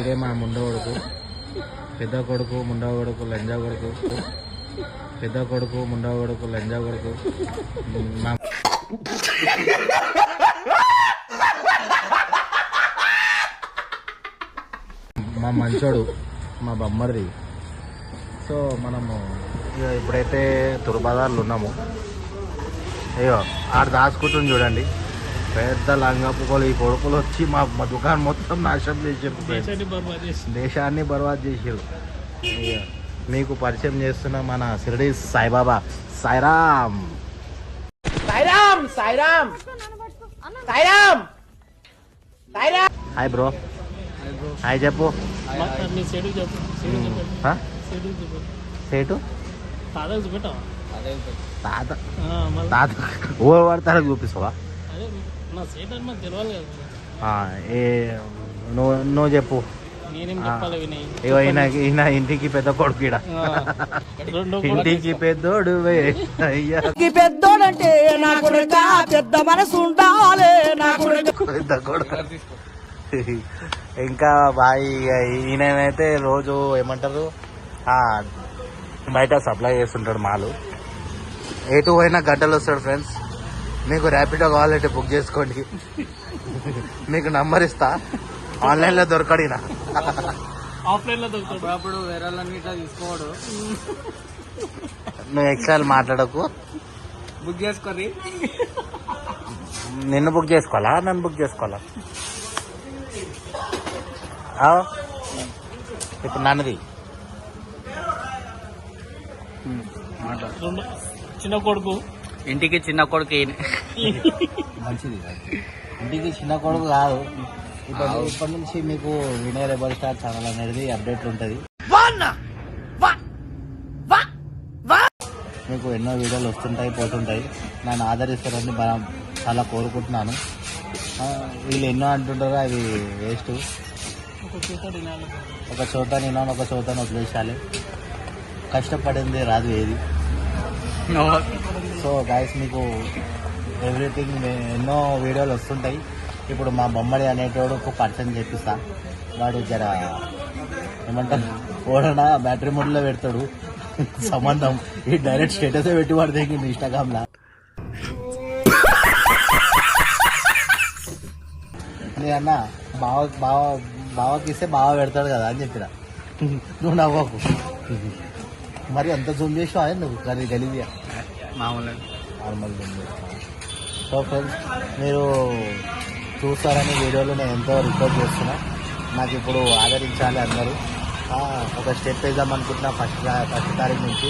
ఇదే మా ముండ కొడుకు, పెద్ద కొడుకు, ముండ కొడుకు, లంజా కొడుకు, పెద్ద కొడుకు, ముండ కొడుకు, లంజా కొడుకు. మా మంచోడు, మా బొమ్మరిది. సో మనము ఇప్పుడైతే తుర్బజార్లో ఉన్నాము. అయ్యో ఆడ దాచుకుంటుంది చూడండి, పెద్ద లంగా పువ్వులు. ఈ కొడుకులు వచ్చి మా దుకాణం మొత్తం నాశనం చేసారు, దేశాన్ని బర్బాద్ చేసారు. మీకు పరిచయం చేస్తున్న మన Shirdi Saibaba. Sairam Sairam Sairam Sairam Sairam. Hi bro, hi చెప్పు. సేటు తాత తాత ఓ పడతారా చూపిస్తావా? నువ్వు చెప్పు. ఈయన ఇంటికి పెద్ద కొడుకు, ఇంటికి పెద్దోడు. పెద్దోడంటే పెద్ద మనసు ఉండాలి, పెద్ద కొడుకు. ఇంకా బాయ్ ఈయనైతే రోజు ఏమంటారు బయట సప్లై చేస్తుంటాడు మాలు. ఎటు పోయినా గంటలు వస్తాడు ఫ్రెండ్స్. మీకు ర్యాపిడో కావాలంటే బుక్ చేసుకోండి, మీకు నంబర్ ఇస్తా. ఆన్లైన్లో దొరకడినా, ఆఫ్లైన్లో దొరుకుతాడు. అప్పుడు వేరే తీసుకోడు. నువ్వు ఎక్స్ట్రా మాట్లాడకు, బుక్ చేసుకోండి. నిన్ను బుక్ చేసుకోవాలా, నన్ను బుక్ చేసుకోవాలా? ఇప్పుడు నన్నది చిన్న కొడుకు, ఇంటికి చిన్న కొడుకు. మంచిది, ఇంటికి చిన్న కొడుకు కాదు. ఇప్పటి నుంచి మీకు వినయ్ రెబల్ స్టార్ ఛానల్ అనేది అప్డేట్లు ఉంటుంది. మీకు ఎన్నో వీడియోలు వస్తుంటాయి, పోతుంటాయి. నన్ను ఆదరిస్తారని చాలా కోరుకుంటున్నాను. వీళ్ళు ఎన్నో అంటుంటారు, అది వేస్ట్. ఒక చోట నేను ఒక చోట వదిలేసాలి. కష్టపడింది రాదు ఏది. సో గైస్, మీకు ఎవ్రీథింగ్ ఎన్నో వీడియోలు వస్తుంటాయి. ఇప్పుడు మా బొమ్మడి అనేటోడు ఒక పరిచయం చేపిస్తా. వాడు జర ఏమంటారు, ఓడనా బ్యాటరీ మోడ్లో పెడతాడు సంబంధం. ఈ డైరెక్ట్ స్టేటస్ పెట్టి వాడు దగ్గర ఇన్స్టాగ్రామ్ లా. అన్న బావకి ఇస్తే బావ పెడతాడు కదా అని చెప్పిన. నువ్వు నవ్వకు, మరి అంత జూమ్ చేసావు అదే నువ్వు గలీజియా నార్మల్ జూమ్ చేస్తావు. సో ఫ్రెండ్స్, మీరు చూస్తారని వీడియోలో నేను ఎంతో రిక్వెస్ట్ చేస్తున్నా. నాకు ఇప్పుడు ఆదరించాలి అందరూ. ఒక స్టెప్ వేద్దాం అనుకుంటున్నా ఫస్ట్ తారీఖు నుంచి.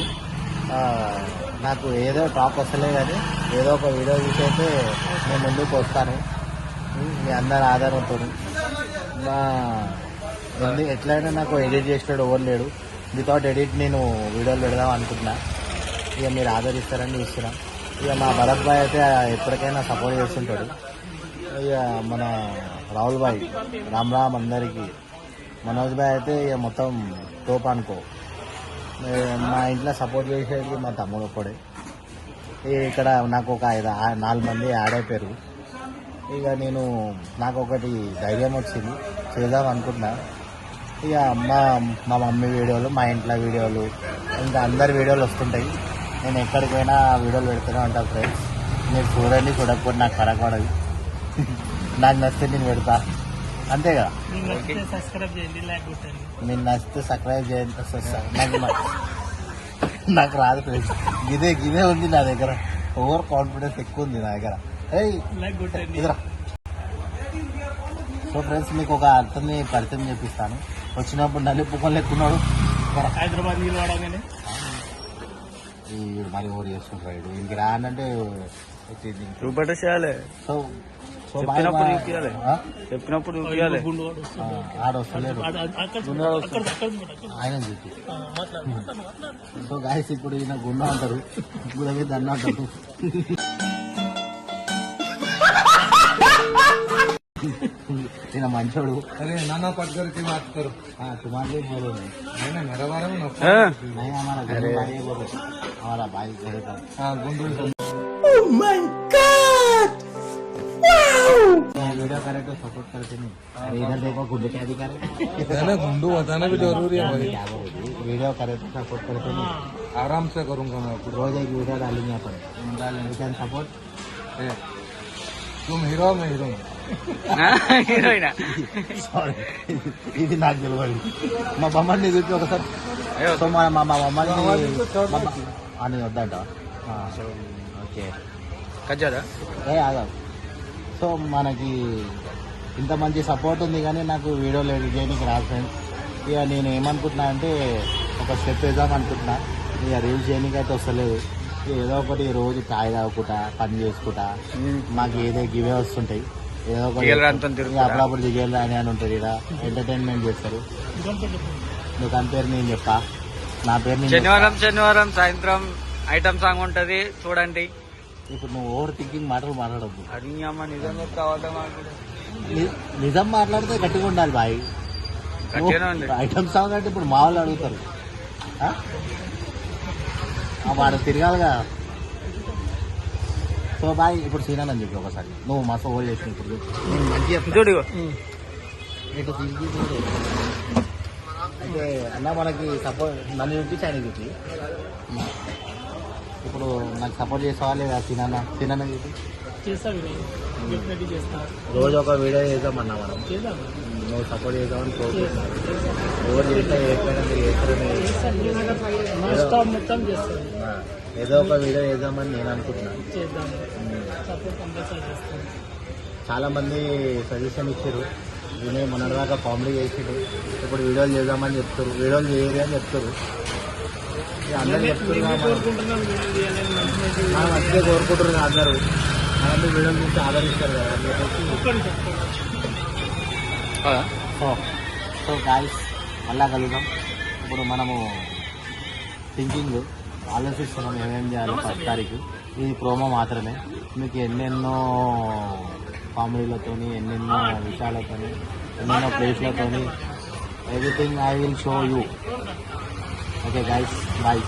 నాకు ఏదో టాప్ వస్తలే కానీ ఏదో ఒక వీడియో చూసి అయితే నేను ముందుకు వస్తాను మీ అందరి ఆధారంతో. ఎట్లయినా నాకు ఎడిట్ చేసేవాడు ఎవరు లేడు. వితౌట్ ఎడిట్ నేను వీడియోలు పెడదాం అనుకుంటున్నా. ఇక మీరు ఆదరిస్తారని చూస్తున్నా. ఇక మా భరత్ భాయ్ అయితే ఎప్పటికైనా సపోర్ట్ చేస్తుంటాడు. ఇక మన రాహుల్ భాయ్, రామ్ అందరికీ. మనోజ్ భాయ్ అయితే ఇక మొత్తం టోప్ అనుకో. మా ఇంట్లో సపోర్ట్ చేసేది మా తమ్ముడు ఒక్కడే. ఇక్కడ నాకు ఒక 4 మంది యాడ్ అయిపోయారు. ఇక నాకు ఒకటి ధైర్యం వచ్చింది, చేద్దాం అనుకుంటున్నా. ఇక మా మమ్మీ వీడియోలు, మా ఇంట్లో వీడియోలు, ఇంకా అందరి వీడియోలు వస్తుంటాయి. నేను ఎక్కడికి పోయినా వీడియోలు పెడుతూనే ఉంటాను ఫ్రెండ్స్. మీరు చూడండి, చూడకపోతే నాకు కరకూడదు. నాకు నచ్చితే నేను పెడతా, అంతే కదా. మీరు నచ్చితే సబ్స్క్రైబ్ చేయండి. నాకు రాదు ఫ్రెండ్స్, గిదే ఉంది నా దగ్గర. ఓవర్ కాన్ఫిడెన్స్ ఎక్కువ ఉంది నా దగ్గర. సో ఫ్రెండ్స్, మీకు ఒక అర్థాన్ని పరిచయం చేపిస్తాను. వచ్చినప్పుడు నలుపుకొని లెక్కున్నాడు హైదరాబాద్ మరి ఓవర్ చేసుకుంటాడు. ఇంక రానంటే చూపెట్టేసేయాలి. సో చెప్పినప్పుడు ఆడ వస్తలేడు ఆయన చెప్పి. సో గాయస్, ఇప్పుడు ఈయన గుండా అంటారు, ఇప్పుడు దగ్గర దండ అంటారు. ఈయన మంచోడు. अरे नाना पटकर की बात करो। हाँ, तुम्हारे लिए बोलो नहीं ना, मेरा बारे में नहीं, हमारा घर वाले बोलो, हमारा भाई घर का। हाँ, Gundu. Oh my God! Wow! Video करे तो सपोर्ट करते नहीं। अरे इधर देखो गुड्डे क्या दिखा रहे। मैंने गुंडू बताना भी जरूरी है भाई। क्या बोल रही है? वीडियो करे तो सपोर्ट करते नहीं। आराम से करूंगा मैं आपको। रोज एक वीडियो डालेंगे अपन। You can support. ए, तुम हीरो मैं हीरो హీరోయినా సారీ ఇది నాకు తెలియదు. మా బొమ్మని చూపి ఒకసారి. సో మా మా మా బొమ్మని అని వద్దంట. ఓకే కజ్జాదా ఏ ఆగా. సో మనకి ఇంత మంచి సపోర్ట్ ఉంది కానీ నాకు వీడియోలు ఎడిట్ చేయడానికి రాదు ఫ్రెండ్స్. ఇక నేను ఏమనుకుంటున్నా అంటే ఒక స్టెప్ వేద్దాం అనుకుంటున్నా. ఇక రీల్స్ చేయడానికి అయితే వస్తలేదు. ఏదో ఒకటి రోజు ఛాయ్ తాగుకుంటా పని చేసుకుంటా మాకు ఏదో గివే వస్తుంటాయి. ఏదో ఒకటి ఇక అప్పుడప్పుడు దిగేళ్ళు అని ఉంటుంది. ఇక్కడ ఎంటర్టైన్మెంట్ చేస్తారు. నువ్వు తన పేరు నేను చెప్పా, నా పేరు నేను చెప్పా. శనివారం సాయంత్రం ఐటమ్ సాంగ్ ఉంటది చూడండి. ఇప్పుడు నువ్వు ఓవర్ థింకింగ్ మాటలు మాట్లాడద్దు. అది అమ్మ నిజంగా కావాలా నిజం మాట్లాడితే గట్టిగా ఉండాలి బాయ్. గట్టిగానే ఉంది. ఐటమ్ సాంగ్ అంటే ఇప్పుడు మా వాళ్ళు అడుగుతారు. వాడు తిరగాలిగా. సో బాయ్ ఇప్పుడు సీన్ అని చెప్పి ఒకసారి నువ్వు మస్తు ఓల్డ్ చేసిన ఇప్పుడు నేను మంచిగా చూడు ఇటు తిరిగి చూడు. అయితే అన్న మనకి సపోర్ట్ నన్ను చూపించి ఆయన చూపి. ఇప్పుడు నాకు సపోర్ట్ చేసేవా లేదా తినన్న తినన్న చెప్పి రోజు ఒక వీడియో చేద్దామన్నా మనం. నువ్వు సపోర్ట్ చేద్దామని కోరుకుంటున్నాను. ఎవరు చేస్తే ఎప్పుడైనా మీరు ఏదో ఒక వీడియో చేద్దామని నేను అనుకుంటున్నాను. చాలా మంది సజెషన్ ఇచ్చారు. నేనే మొన్నటిదాకా కామెడీ చేసాడు, ఇప్పుడు వీడియోలు చేద్దామని చెప్తారు. వీడియోలు చేయరు అని చెప్తారు. అందరూ చెప్తున్నారు మంచిగా కోరుకుంటారు అందరూ. అలాంటి వీడియోల నుంచి ఆదరిస్తారు కదా. సో గాయస్ మళ్ళా కలుద్దాం. ఇప్పుడు మనము థింకింగ్ ఆలోచిస్తున్నాం ఏమేం చేయాలి. 1 తారీఖు ఇది ప్రోమో మాత్రమే. మీకు ఎన్నెన్నో కామెడీలతోని ఎన్నెన్నో విషయాలతోని ఎన్నెన్నో ప్లేస్లతోని everything I will show you. Okay guys bye.